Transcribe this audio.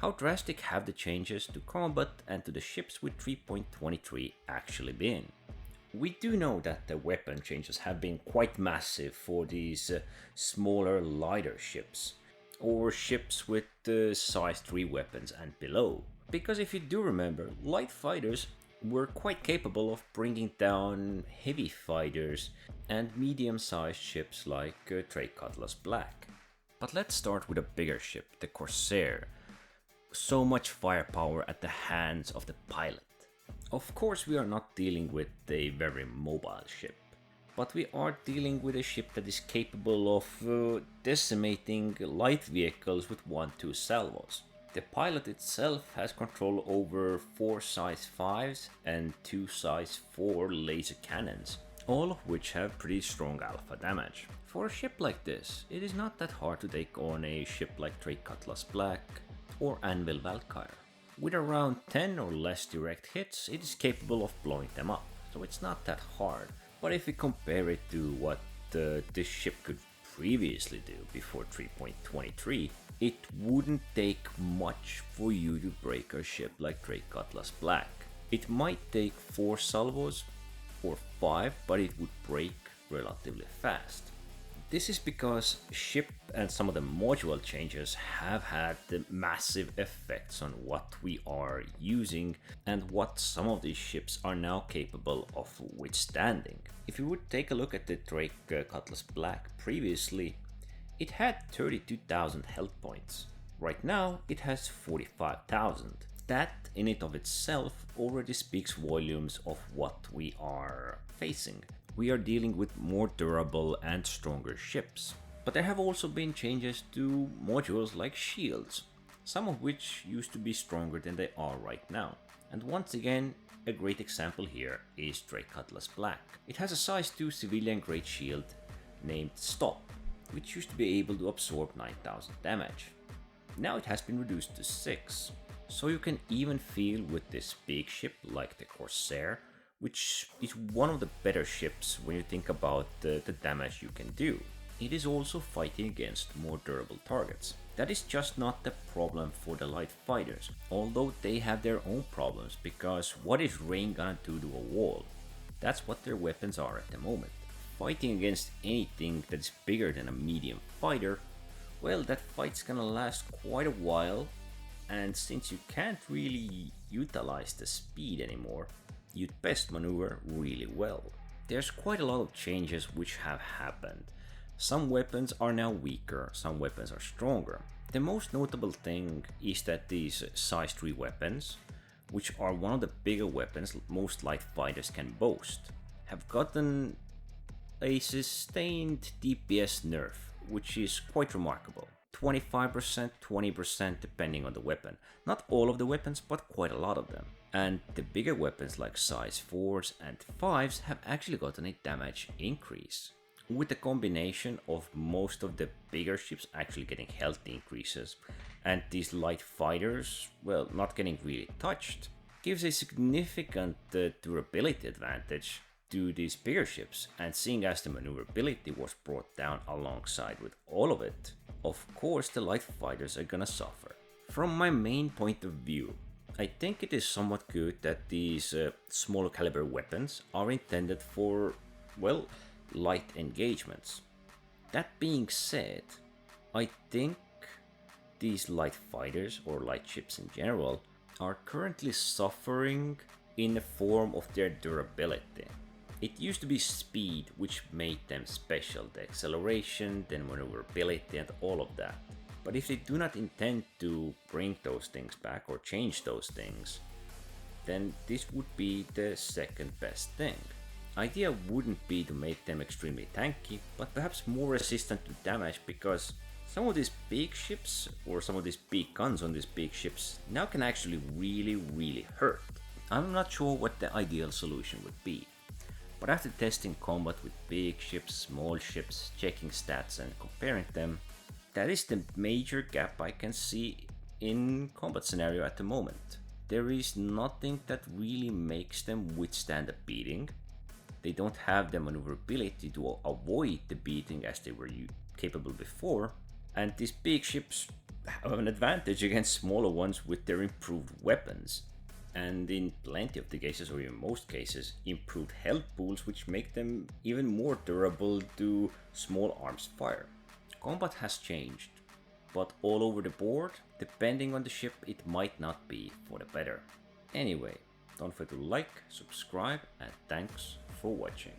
How drastic have the changes to combat and to the ships with 3.23 actually been? We do know that the weapon changes have been quite massive for these smaller, lighter ships, or ships with size 3 weapons and below. Because if you do remember, light fighters were quite capable of bringing down heavy fighters and medium-sized ships like Drake Cutlass Black. But let's start with a bigger ship, the Corsair. So much firepower at the hands of the pilot. Of course, we are not dealing with a very mobile ship, but we are dealing with a ship that is capable of decimating light vehicles with 1-2 salvos. The pilot itself has control over 4 size 5s and 2 size 4 laser cannons, all of which have pretty strong alpha damage. For a ship like this, it is not that hard to take on a ship like Drake Cutlass Black or Anvil Valkyrie. With around 10 or less direct hits, it is capable of blowing them up, so it's not that hard. But if we compare it to what this ship could previously do before 3.23, it wouldn't take much for you to break a ship like Drake Cutlass Black. It might take 4 salvos or 5, but it would break relatively fast. This is because ship and some of the module changes have had the massive effects on what we are using and what some of these ships are now capable of withstanding. If you would take a look at the Drake Cutlass Black previously, it had 32,000 health points. Right now it has 45,000. That in it of itself already speaks volumes of what we are facing. We are dealing with more durable and stronger ships. But there have also been changes to modules like shields, some of which used to be stronger than they are right now. And once again, a great example here is Drake Cutlass Black. It has a size 2 civilian grade shield named Stop, which used to be able to absorb 9,000 damage. Now it has been reduced to 6, so you can even feel with this big ship like the Corsair, which is one of the better ships when you think about the damage you can do. It is also fighting against more durable targets. That is just not the problem for the light fighters, although they have their own problems, because what is rain gonna do to a wall? That's what their weapons are at the moment. Fighting against anything that is bigger than a medium fighter, well, that fight's gonna last quite a while, and since you can't really utilize the speed anymore, you'd best maneuver really well. There's quite a lot of changes which have happened. Some weapons are now weaker, some weapons are stronger. The most notable thing is that these size 3 weapons, which are one of the bigger weapons most light fighters can boast, have gotten a sustained DPS nerf, which is quite remarkable. 25%, 20% depending on the weapon. Not all of the weapons, but quite a lot of them. And the bigger weapons like size 4s and 5s have actually gotten a damage increase. With the combination of most of the bigger ships actually getting health increases and these light fighters, well, not getting really touched, gives a significant durability advantage to these bigger ships. And seeing as the maneuverability was brought down alongside with all of it, of course the light fighters are gonna suffer. From my main point of view, I think it is somewhat good that these smaller caliber weapons are intended for, well, light engagements. That being said, I think these light fighters or light ships in general are currently suffering in the form of their durability. It used to be speed which made them special, the acceleration, the maneuverability and all of that. But if they do not intend to bring those things back or change those things, then this would be the second best thing. Idea wouldn't be to make them extremely tanky, but perhaps more resistant to damage, because some of these big ships or some of these big guns on these big ships now can actually really hurt. I'm not sure what the ideal solution would be, but after testing combat with big ships, small ships, checking stats and comparing them, that is the major gap I can see in combat scenario at the moment. There is nothing that really makes them withstand a beating. They don't have the maneuverability to avoid the beating as they were capable before, And these big ships have an advantage against smaller ones with their improved weapons, and in plenty of the cases, or in most cases, improved health pools which make them even more durable to small arms fire. Combat has changed, but all over the board, depending on the ship, it might not be for the better. Anyway, don't forget to like, subscribe, and thanks for watching.